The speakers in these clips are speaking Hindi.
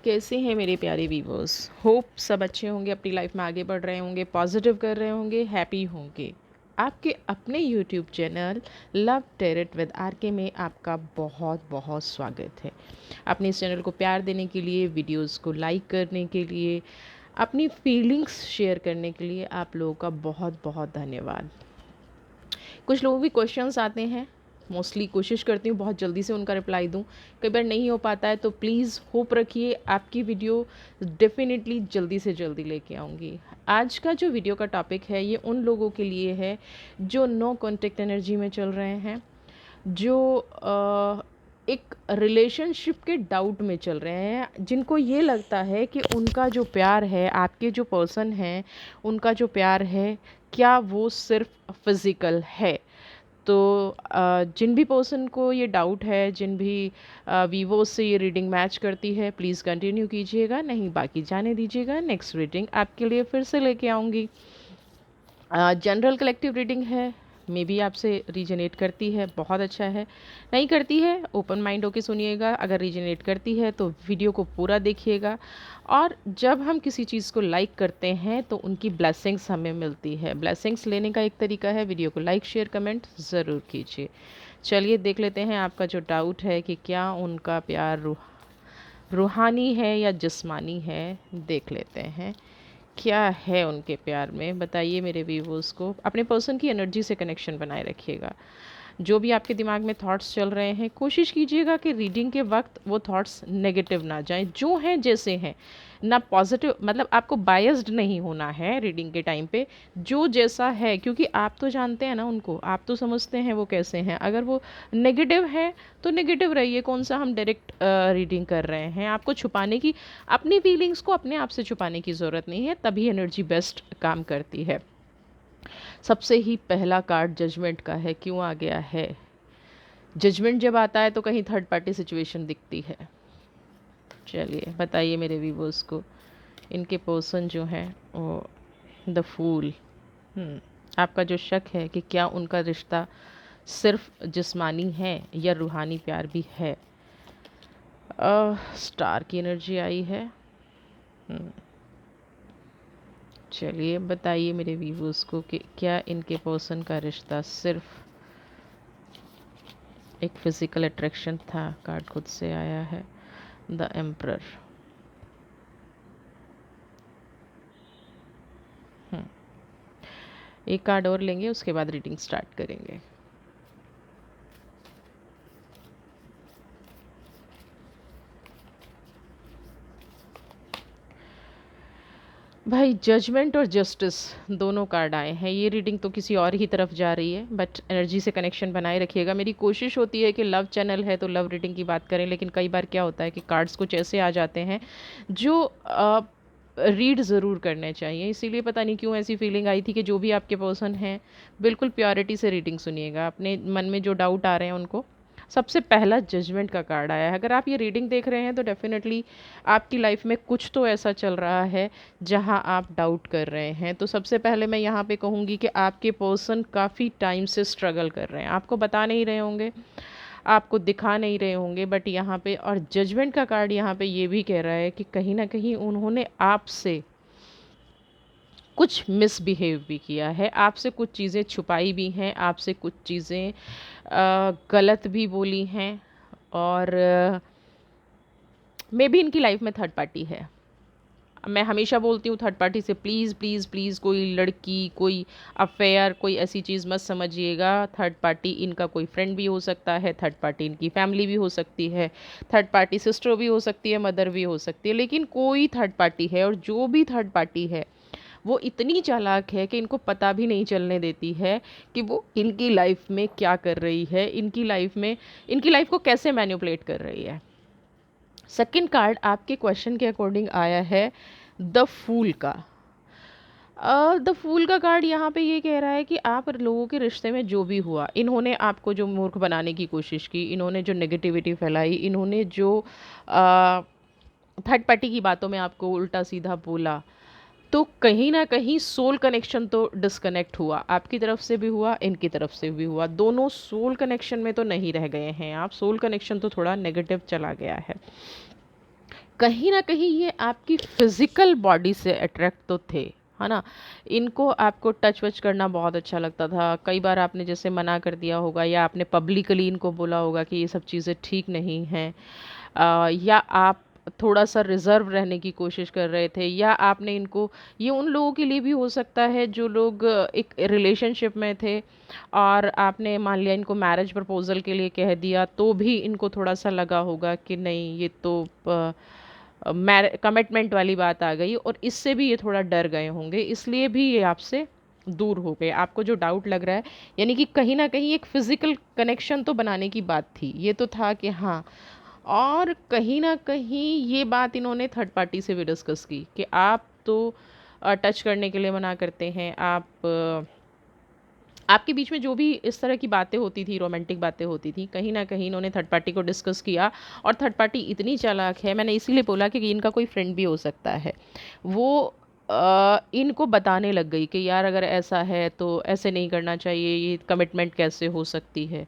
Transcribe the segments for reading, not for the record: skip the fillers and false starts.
कैसे हैं मेरे प्यारे व्यूवर्स। होप सब अच्छे होंगे, अपनी लाइफ में आगे बढ़ रहे होंगे, पॉजिटिव कर रहे होंगे, हैप्पी होंगे। आपके अपने YouTube channel love tarot with R K में आपका बहुत बहुत स्वागत है। अपने इस चैनल को प्यार देने के लिए, वीडियोस को लाइक करने के लिए, अपनी फीलिंग्स शेयर करने के लिए आप लोगों का बहुत बहुत धन्यवाद। कुछ लोगों के क्वेश्चंस आते हैं, मोस्टली कोशिश करती हूँ बहुत जल्दी से उनका रिप्लाई दूँ। कई बार नहीं हो पाता है तो प्लीज़ होप रखिए, आपकी वीडियो डेफिनेटली जल्दी से जल्दी लेके आऊँगी। आज का जो वीडियो का टॉपिक है ये उन लोगों के लिए है जो नो कॉन्टेक्ट एनर्जी में चल रहे हैं, जो एक रिलेशनशिप के डाउट में चल रहे हैं, जिनको ये लगता है कि उनका जो प्यार है, आपके जो पर्सन हैं, उनका जो प्यार है क्या वो सिर्फ फिज़िकल है। तो जिन भी पर्सन को ये डाउट है, जिन भी वीवो से ये रीडिंग मैच करती है, प्लीज़ कंटिन्यू कीजिएगा, नहीं बाकी जाने दीजिएगा। नेक्स्ट रीडिंग आपके लिए फिर से लेके आऊँगी। जनरल कलेक्टिव रीडिंग है, मे बी आपसे रीजनेट करती है, बहुत अच्छा है। नहीं करती है, ओपन माइंड होके सुनिएगा। अगर रीजनेट करती है तो वीडियो को पूरा देखिएगा। और जब हम किसी चीज़ को लाइक करते हैं तो उनकी ब्लेसिंग्स हमें मिलती है। ब्लेसिंग्स लेने का एक तरीका है, वीडियो को लाइक शेयर कमेंट ज़रूर कीजिए। चलिए देख लेते हैं आपका जो डाउट है कि क्या उनका प्यार रूहानी है या जिस्मानी है। देख लेते हैं क्या है उनके प्यार में। बताइए मेरे व्यूवर्स को। अपने पर्सन की एनर्जी से कनेक्शन बनाए रखिएगा। जो भी आपके दिमाग में थॉट्स चल रहे हैं, कोशिश कीजिएगा कि रीडिंग के वक्त वो थॉट्स नेगेटिव ना जाएं, जो हैं जैसे हैं ना। पॉजिटिव मतलब आपको बायस्ड नहीं होना है रीडिंग के टाइम पे, जो जैसा है, क्योंकि आप तो जानते हैं ना उनको, आप तो समझते हैं वो कैसे हैं। अगर वो नेगेटिव है तो नेगेटिव रहिए, कौन सा हम डायरेक्ट रीडिंग कर रहे हैं। आपको छुपाने की, अपनी फीलिंग्स को अपने आप से छुपाने की ज़रूरत नहीं है, तभी एनर्जी बेस्ट काम करती है। सबसे ही पहला कार्ड जजमेंट का है। क्यों आ गया है? जजमेंट जब आता है तो कहीं थर्ड पार्टी सिचुएशन दिखती है। चलिए बताइए मेरे व्यूवर्स को, इनके पर्सन जो हैं वो द फूल। आपका जो शक है कि क्या उनका रिश्ता सिर्फ जिस्मानी है या रूहानी प्यार भी है। स्टार की एनर्जी आई है। चलिए बताइए मेरे व्यूवर्स को कि क्या इनके पर्सन का रिश्ता सिर्फ एक फिज़िकल अट्रैक्शन था। कार्ड खुद से आया है, द एम्परर। एक कार्ड और लेंगे, उसके बाद रीडिंग स्टार्ट करेंगे। भाई जजमेंट और जस्टिस दोनों कार्ड आए हैं। ये रीडिंग तो किसी और ही तरफ जा रही है, बट एनर्जी से कनेक्शन बनाए रखिएगा। मेरी कोशिश होती है कि लव चैनल है तो लव रीडिंग की बात करें, लेकिन कई बार क्या होता है कि कार्ड्स कुछ ऐसे आ जाते हैं जो रीड ज़रूर करने चाहिए। इसीलिए पता नहीं क्यों ऐसी फीलिंग आई थी कि जो भी आपके पर्सन हैं, बिल्कुल प्योरिटी से रीडिंग सुनिएगा। अपने मन में जो डाउट आ रहे हैं उनको। सबसे पहला जजमेंट का कार्ड आया है। अगर आप ये रीडिंग देख रहे हैं तो डेफिनेटली आपकी लाइफ में कुछ तो ऐसा चल रहा है जहां आप डाउट कर रहे हैं। तो सबसे पहले मैं यहाँ पे कहूँगी कि आपके पर्सन काफ़ी टाइम से स्ट्रगल कर रहे हैं। आपको बता नहीं रहे होंगे, आपको दिखा नहीं रहे होंगे, बट यहाँ पे, और जजमेंट का कार्ड यहाँ पे ये भी कह रहा है कि कहीं ना कहीं उन्होंने आपसे कुछ मिसबिहेव भी किया है, आपसे कुछ चीज़ें छुपाई भी हैं, आपसे कुछ चीज़ें गलत भी बोली हैं। और मे बी इनकी लाइफ में थर्ड पार्टी है। मैं हमेशा बोलती हूँ थर्ड पार्टी से प्लीज़ प्लीज़ प्लीज़ कोई लड़की, कोई अफेयर, कोई ऐसी चीज़ मत समझिएगा। थर्ड पार्टी इनका कोई फ्रेंड भी हो सकता है, थर्ड पार्टी इनकी फैमिली भी हो सकती है, थर्ड पार्टी सिस्टर भी हो सकती है, मदर भी हो सकती है, लेकिन कोई थर्ड पार्टी है। और जो भी थर्ड पार्टी है वो इतनी चालाक है कि इनको पता भी नहीं चलने देती है कि वो इनकी लाइफ में क्या कर रही है, इनकी लाइफ में, इनकी लाइफ को कैसे मैनिपुलेट कर रही है। सेकंड कार्ड आपके क्वेश्चन के अकॉर्डिंग आया है द फूल का। द फूल का कार्ड यहाँ पे ये कह रहा है कि आप लोगों के रिश्ते में जो भी हुआ, इन्होंने आपको जो मूर्ख बनाने की कोशिश की, इन्होंने जो नेगेटिविटी फैलाई, इन्होंने जो थर्ड पार्टी की बातों में आपको उल्टा सीधा बोला, तो कहीं ना कहीं सोल कनेक्शन तो डिस्कनेक्ट हुआ। आपकी तरफ से भी हुआ, इनकी तरफ से भी हुआ। दोनों सोल कनेक्शन में तो नहीं रह गए हैं आप। सोल कनेक्शन तो थोड़ा नेगेटिव चला गया है। कहीं न कहीं ये आपकी फ़िज़िकल बॉडी से अट्रैक्ट तो थे, है ना? इनको आपको टच-वच करना बहुत अच्छा लगता था। कई बार आपने जैसे मना कर दिया होगा या आपने पब्लिकली इनको बोला होगा कि ये सब चीज़ें ठीक नहीं हैं। या आप थोड़ा-सा रिज़र्व रहने की कोशिश कर रहे थे या आपने इनको, ये उन लोगों के लिए भी हो सकता है जो लोग एक रिलेशनशिप में थे और आपने मान लिया इनको मैरिज प्रपोज़ल के लिए कह दिया, तो भी इनको थोड़ा-सा लगा होगा कि नहीं, ये तो कमिटमेंट वाली बात आ गई और इससे भी ये थोड़ा डर गए होंगे, इसलिए भी ये आपसे दूर हो गए। आपको जो डाउट लग रहा है, यानी कि कहीं न कहीं एक फ़िज़िकल कनेक्शन तो बनाने की बात थी। ये तो था कि हाँ, और कहीं न कहीं ये बात इन्होंने थर्ड पार्टी से भी डिस्कस की कि आप तो टच करने के लिए मना करते हैं, आपके बीच में जो भी इस तरह की बातें होती थी, रोमांटिक बातें होती थी, कहीं न कहीं इन्होंने थर्ड पार्टी को डिस्कस किया और थर्ड पार्टी इतनी चालाक है, मैंने इसीलिए बोला कि इनका कोई फ्रेंड भी हो सकता है। वो इनको बताने लग गई कि यार अगर ऐसा है तो ऐसे नहीं करना चाहिए, ये कमिटमेंट कैसे हो सकती है।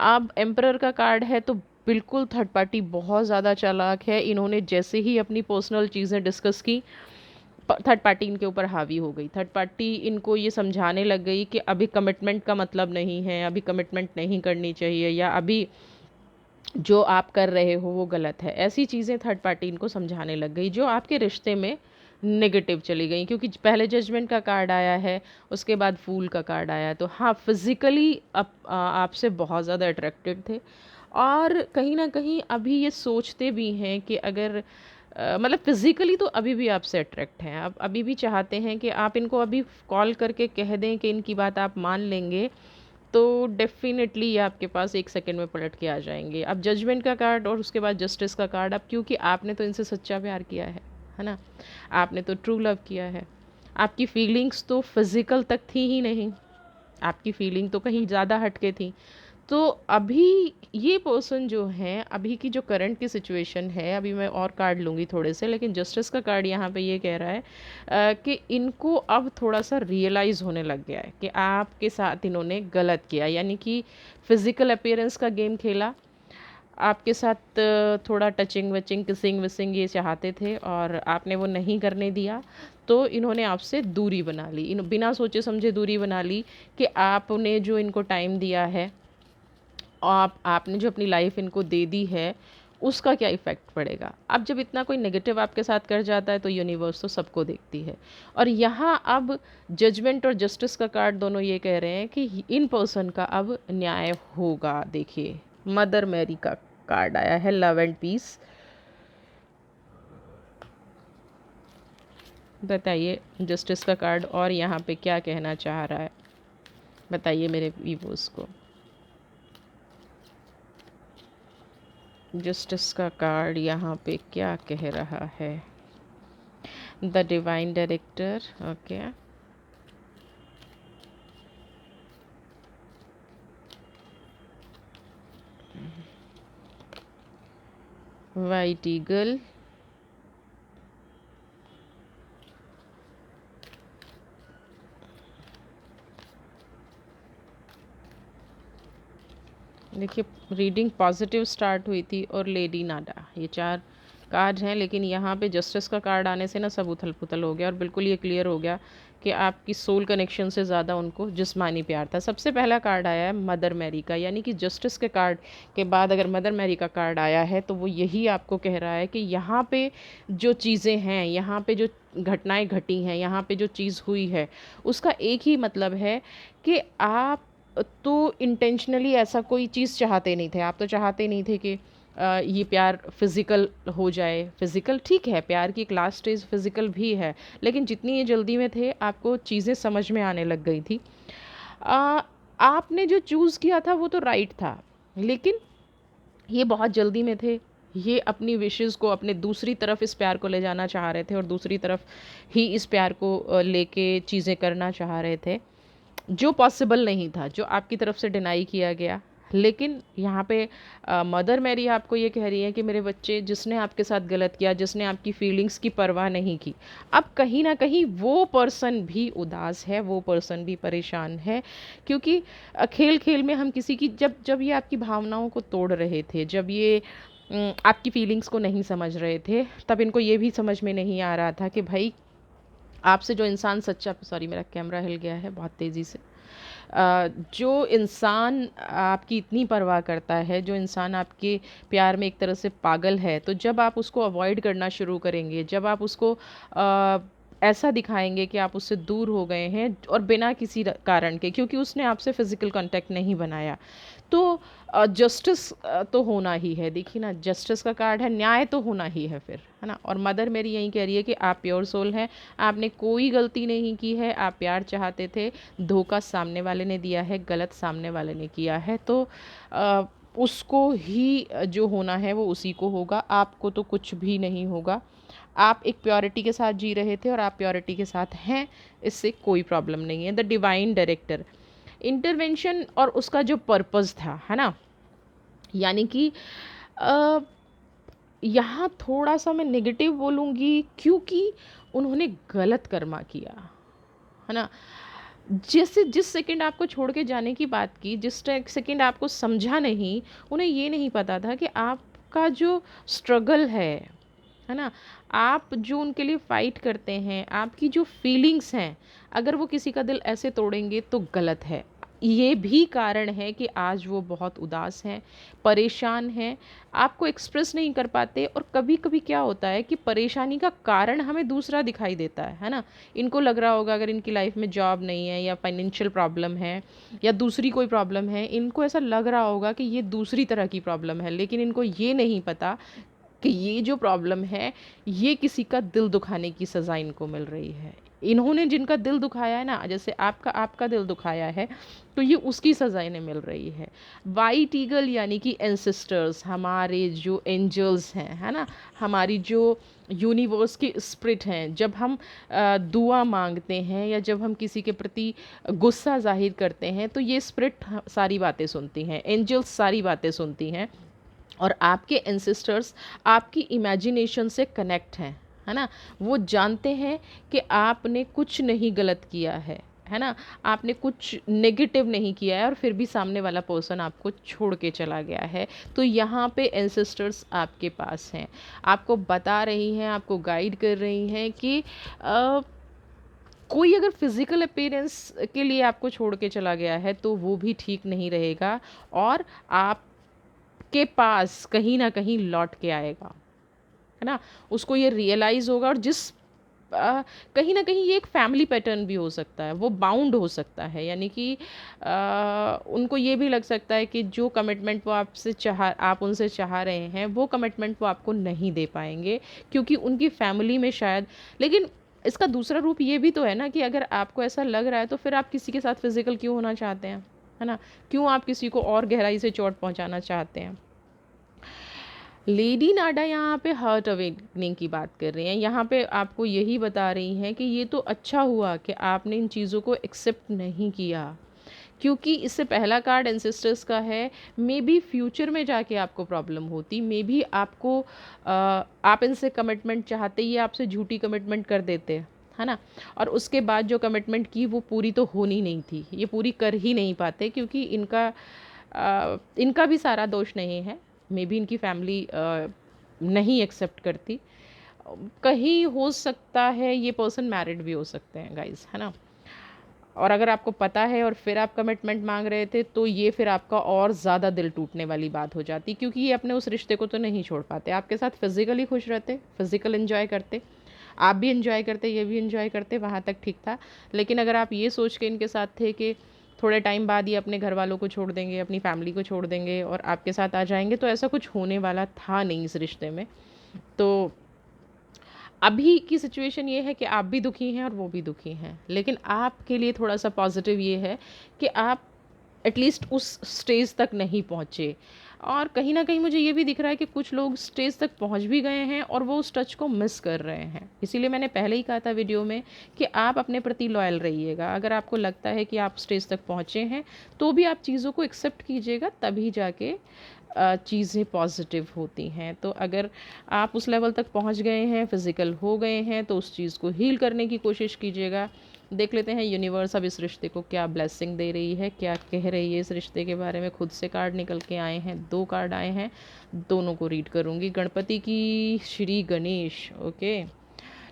अब एम्परर का कार्ड है तो बिल्कुल थर्ड पार्टी बहुत ज़्यादा चालाक है। इन्होंने जैसे ही अपनी पर्सनल चीज़ें डिस्कस की, थर्ड पार्टी इनके ऊपर हावी हो गई। थर्ड पार्टी इनको ये समझाने लग गई कि अभी कमिटमेंट का मतलब नहीं है, अभी कमिटमेंट नहीं करनी चाहिए या अभी जो आप कर रहे हो वो गलत है। ऐसी चीज़ें थर्ड पार्टी इनको समझाने लग गई जो आपके रिश्ते में नेगेटिव चली गई, क्योंकि पहले जजमेंट का कार्ड आया है, उसके बाद फूल का कार्ड आया है। तो हाँ, फिज़िकली आपसे बहुत ज़्यादा अट्रैक्टेड थे और कहीं न कहीं अभी ये सोचते भी हैं कि अगर मतलब फ़िज़िकली तो अभी भी आपसे अट्रैक्ट हैं। आप अभी भी चाहते हैं कि आप इनको अभी कॉल करके कह दें कि इनकी बात आप मान लेंगे, तो डेफ़िनेटली ये आपके पास 1 सेकंड में पलट के आ जाएँगे। अब जजमेंट का कार्ड और उसके बाद जस्टिस का कार्ड, अब क्योंकि आपने तो इनसे सच्चा प्यार किया है ना? आपने तो ट्रू लव किया है। आपकी फीलिंग्स तो फ़िज़िकल तक थी ही नहीं, आपकी फीलिंग तो कहीं ज़्यादा हट के थी। तो अभी ये पर्सन जो हैं, अभी की जो करंट की सिचुएशन है, अभी मैं और कार्ड लूँगी थोड़े से, लेकिन जस्टिस का कार्ड यहाँ पे ये कह रहा है कि इनको अब थोड़ा-सा रियलाइज़ होने लग गया है कि आपके साथ इन्होंने गलत किया। यानी कि फ़िज़िकल अपीयरेंस का गेम खेला, आपके साथ थोड़ा टचिंग-वचिंग, किसिंग-विसिंग ये चाहते थे और आपने वो नहीं करने दिया, तो इन्होंने आपसे दूरी बना ली। बिना सोचे-समझे दूरी बना ली कि आपने जो इनको टाइम दिया है, आपने जो अपनी लाइफ इनको दे दी है, उसका क्या इफ़ेक्ट पड़ेगा। अब जब इतना कोई नेगेटिव आपके साथ कर जाता है तो यूनिवर्स तो सबको देखती है। और यहाँ अब जजमेंट और जस्टिस का कार्ड दोनों ये कह रहे हैं कि इन पर्सन का अब न्याय होगा। देखिए, मदर मैरी का कार्ड आया है, लव एंड पीस। बताइए जस्टिस का कार्ड और यहाँ पे क्या कहना चाह रहा है, बताइए मेरे व्यूअर्स को। जस्टिस का कार्ड यहाँ पे क्या कह रहा है? The divine director, okay. White eagle, देखिए रीडिंग पॉजिटिव स्टार्ट हुई थी और लेडी नाडा, ये 4 कार्ड हैं, लेकिन यहाँ पे जस्टिस का कार्ड आने से ना सब उथल-पुथल हो गया और बिल्कुल ये क्लियर हो गया कि आपकी सोल कनेक्शन से ज़्यादा उनको जिस्मानी प्यार था। सबसे पहला कार्ड आया है मदर मैरी का, यानी कि जस्टिस के कार्ड के बाद अगर मदर मैरी का कार्ड आया है तो वो यही आपको कह रहा है कि यहाँ पे जो चीज़ें हैं, यहाँ पे जो घटनाएँ घटी हैं, यहाँ पे जो चीज़ हुई है, उसका एक ही मतलब है कि आप तो इंटेंशनली ऐसा कोई चीज़ चाहते नहीं थे। आप तो चाहते नहीं थे कि ये प्यार फिज़िकल हो जाए। फिज़िकल ठीक है, प्यार की एक लास्ट स्टेज फिज़िकल भी है, लेकिन जितनी ये जल्दी में थे, आपको चीज़ें समझ में आने लग गई थी। अ, आपने जो चूज़ किया था वो तो राइट था, लेकिन ये बहुत जल्दी में थे। ये अपनी विशेज़ को अपने दूसरी तरफ इस प्यार को ले जाना चाह रहे थे और दूसरी तरफ ही इस प्यार को लेके चीज़ें करना चाह रहे थे। जो पॉसिबल नहीं था, जो आपकी तरफ से डिनाई किया गया। लेकिन यहाँ पे मदर मैरी आपको ये कह रही है कि मेरे बच्चे, जिसने आपके साथ गलत किया, जिसने आपकी फीलिंग्स की परवाह नहीं की, अब कहीं न कहीं वो पर्सन भी उदास है, वो पर्सन भी परेशान है, क्योंकि खेल-खेल में हम किसी की, जब जब ये आपकी भावनाओं को तोड़ रहे थे, जब ये आपकी फीलिंग्स को नहीं समझ रहे थे, तब इनको ये भी समझ में नहीं आ रहा था कि भाई आपसे जो इंसान सच्चा, सॉरी मेरा कैमरा हिल गया है बहुत तेज़ी से, जो इंसान आपकी इतनी परवाह करता है, जो इंसान आपके प्यार में एक तरह से पागल है, तो जब आप उसको अवॉइड करना शुरू करेंगे, जब आप उसको ऐसा दिखाएंगे कि आप उससे दूर हो गए हैं और बिना किसी कारण के, क्योंकि उसने आपसे फिज़िकल कांटेक्ट नहीं बनाया, तो जस्टिस तो होना ही है। देखिए ना, जस्टिस का कार्ड है, न्याय तो होना ही है फिर, है ना। और मदर मेरी यही कह रही है कि आप प्योर सोल हैं, आपने कोई गलती नहीं की है, आप प्यार चाहते थे, धोखा सामने वाले ने दिया है, गलत सामने वाले ने किया है, तो उसको ही जो होना है वो उसी को होगा, आपको तो कुछ भी नहीं होगा। आप एक प्योरिटी के साथ जी रहे थे और आप प्योरिटी के साथ हैं, इससे कोई प्रॉब्लम नहीं है। द डिवाइन डायरेक्टर इंटरवेंशन और उसका जो पर्पस था, है ना, यानी कि यहाँ थोड़ा सा मैं नेगेटिव बोलूँगी, क्योंकि उन्होंने गलत कर्मा किया, है ना। जैसे जिस सेकंड आपको छोड़ के जाने की बात की, जिस सेकंड आपको समझा नहीं, उन्हें ये नहीं पता था कि आपका जो स्ट्रगल है ना, आप जो उनके लिए फ़ाइट करते हैं, आपकी जो फीलिंग्स हैं, अगर वो किसी का दिल ऐसे तोड़ेंगे तो गलत है। ये भी कारण है कि आज वो बहुत उदास हैं, परेशान हैं, आपको एक्सप्रेस नहीं कर पाते। और कभी-कभी क्या होता है कि परेशानी का कारण हमें दूसरा दिखाई देता है ना। इनको लग रहा होगा अगर इनकी लाइफ में जॉब नहीं है या फाइनेंशियल प्रॉब्लम है या दूसरी कोई प्रॉब्लम है, इनको ऐसा लग रहा होगा कि ये दूसरी तरह की प्रॉब्लम है, लेकिन इनको ये नहीं पता कि ये जो प्रॉब्लम है, ये किसी का दिल दुखाने की सज़ा इनको मिल रही है। इन्होंने जिनका दिल दुखाया है ना, जैसे आपका आपका दिल दुखाया है, तो ये उसकी सज़ा इन्हें मिल रही है। वाइट ईगल यानी कि एंसेस्टर्स, हमारे जो एंजल्स हैं, है ना, हमारी जो यूनिवर्स की स्पिरिट हैं, जब हम दुआ मांगते हैं या जब हम किसी के प्रति गुस्सा ज़ाहिर करते हैं, तो ये स्पिरिट सारी बातें सुनती हैं, एंजल्स सारी बातें सुनती हैं। और आपके एंसेस्टर्स आपकी इमेजिनेशन से कनेक्ट हैं, है ना। वो जानते हैं कि आपने कुछ नहीं गलत किया है ना, आपने कुछ नेगेटिव नहीं किया है और फिर भी सामने वाला पर्सन आपको छोड़ के चला गया है। तो यहाँ पे एंसेस्टर्स आपके पास हैं, आपको बता रही हैं, आपको गाइड कर रही हैं कि कोई अगर फिज़िकल अपीयरेंस के लिए आपको छोड़ के चला गया है तो वो भी ठीक नहीं रहेगा, और आप के पास कहीं ना कहीं लौट के आएगा, है ना। उसको ये रियलाइज़ होगा, और कहीं ना कहीं ये एक फैमिली पैटर्न भी हो सकता है, वो बाउंड हो सकता है, यानी कि उनको ये भी लग सकता है कि जो कमिटमेंट वो आप उनसे चाह रहे हैं, वो कमिटमेंट वो आपको नहीं दे पाएंगे, क्योंकि उनकी फैमिली में शायद। लेकिन इसका दूसरा रूप ये भी तो है ना कि अगर आपको ऐसा लग रहा है तो फिर आप किसी के साथ फिज़िकल क्यों होना चाहते हैं, है ना। क्यों आप किसी को और गहराई से चोट पहुंचाना चाहते हैं। लेडी नाडा यहाँ पे हर्ट अवेकनिंग की बात कर रही हैं, यहाँ पे आपको यही बता रही हैं कि ये तो अच्छा हुआ कि आपने इन चीज़ों को एक्सेप्ट नहीं किया, क्योंकि इससे पहला कार्ड एंसेस्टर्स का है। मे बी फ्यूचर में जाके आपको प्रॉब्लम होती, मे बी आपको आप इनसे कमिटमेंट चाहते, ये आपसे झूठी कमिटमेंट कर देते, है ना। और उसके बाद जो कमिटमेंट की वो पूरी तो होनी नहीं थी, ये पूरी कर ही नहीं पाते, क्योंकि इनका भी सारा दोष नहीं है। मे बी इनकी फैमिली नहीं एक्सेप्ट करती, कहीं हो सकता है ये पर्सन मैरिड भी हो सकते हैं गाइस, है ना। और अगर आपको पता है और फिर आप कमिटमेंट मांग रहे थे, तो ये फिर आपका और ज़्यादा दिल टूटने वाली बात हो जाती, क्योंकि ये अपने उस रिश्ते को तो नहीं छोड़ पाते, आपके साथ फिज़िकली खुश रहते, फिज़िकल एंजॉय करते, आप भी एंजॉय करते, ये भी एंजॉय करते, वहाँ तक ठीक था। लेकिन अगर आप ये सोच के इनके साथ थे कि थोड़े टाइम बाद ये अपने घर वालों को छोड़ देंगे, अपनी फैमिली को छोड़ देंगे और आपके साथ आ जाएंगे, तो ऐसा कुछ होने वाला था नहीं इस रिश्ते में। तो अभी की सिचुएशन ये है कि आप भी दुखी हैं और वो भी दुखी हैं, लेकिन आपके लिए थोड़ा सा पॉजिटिव ये है कि आप एटलीस्ट उस स्टेज तक नहीं पहुँचे। और कहीं ना कहीं मुझे ये भी दिख रहा है कि कुछ लोग स्टेज तक पहुँच भी गए हैं और वो उस टच को मिस कर रहे हैं। इसीलिए मैंने पहले ही कहा था वीडियो में कि आप अपने प्रति लॉयल रहिएगा। अगर आपको लगता है कि आप स्टेज तक पहुँचे हैं, तो भी आप चीज़ों को एक्सेप्ट कीजिएगा, तभी जाके चीज़ें पॉजिटिव होती हैं। तो अगर आप उस लेवल तक पहुंच गए हैं, फिज़िकल हो गए हैं, तो उस चीज़ को हील करने की कोशिश कीजिएगा। देख लेते हैं यूनिवर्स अब इस रिश्ते को क्या ब्लेसिंग दे रही है, क्या कह रही है इस रिश्ते के बारे में। खुद से कार्ड निकल के आए हैं, 2 कार्ड आए हैं, दोनों को रीड करूँगी। गणपति की, श्री गणेश, ओके,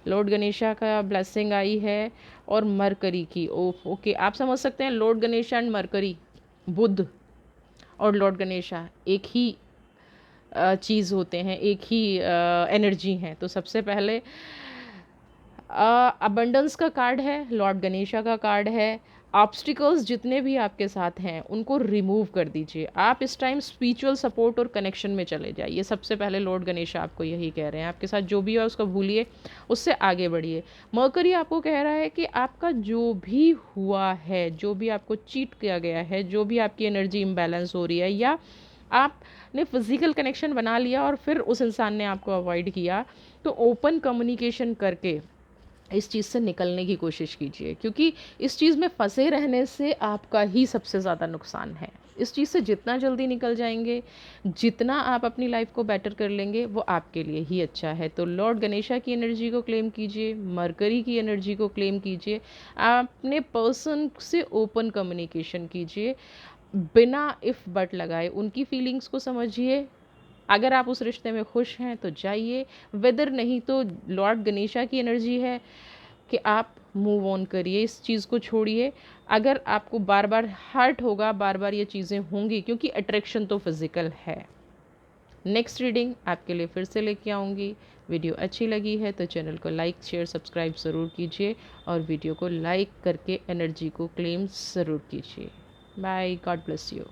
लॉर्ड गणेशा का ब्लेसिंग आई है, और मरकरी की, ओके। आप समझ सकते हैं लॉर्ड गणेशा एंड मरकरी, बुध और लॉर्ड गणेशा एक ही चीज़ होते हैं, एक ही एनर्जी हैं। तो सबसे पहले अबंडेंस का कार्ड है, लॉर्ड गणेशा का कार्ड है। ऑब्स्टिकल्स जितने भी आपके साथ हैं उनको रिमूव कर दीजिए। आप इस टाइम स्पिरिचुअल सपोर्ट और कनेक्शन में चले जाइए। सबसे पहले लॉर्ड गणेशा आपको यही कह रहे हैं। आपके साथ जो भी है उसको भूलिए, उससे आगे बढ़िए। मरकरी आपको कह रहा है कि आपका जो भी हुआ है, जो भी आपको चीट किया गया है, जो भी आपकी एनर्जी इम्बैलेंस हो रही है, या आपने फिजिकल कनेक्शन बना लिया और फिर उस इंसान ने आपको अवॉइड किया, तो ओपन कम्युनिकेशन करके इस चीज़ से निकलने की कोशिश कीजिए, क्योंकि इस चीज़ में फंसे रहने से आपका ही सबसे ज़्यादा नुकसान है। इस चीज़ से जितना जल्दी निकल जाएंगे, जितना आप अपनी लाइफ को बेटर कर लेंगे, वो आपके लिए ही अच्छा है। तो लॉर्ड गणेशा की एनर्जी को क्लेम कीजिए, मरकरी की एनर्जी को क्लेम कीजिए, अपने पर्सन से ओपन कम्युनिकेशन कीजिए, बिना इफ़ बट लगाए उनकी फीलिंग्स को समझिए। अगर आप उस रिश्ते में खुश हैं तो जाइए, वेदर नहीं तो लॉर्ड गणेशा की एनर्जी है कि आप मूव ऑन करिए, इस चीज़ को छोड़िए। अगर आपको बार बार हर्ट होगा, बार बार ये चीज़ें होंगी, क्योंकि अट्रैक्शन तो फिज़िकल है। नेक्स्ट रीडिंग आपके लिए फिर से लेके आऊँगी। वीडियो अच्छी लगी है तो चैनल को लाइक शेयर सब्सक्राइब ज़रूर कीजिए, और वीडियो को लाइक करके एनर्जी को क्लेम ज़रूर कीजिए। Bye, God bless you.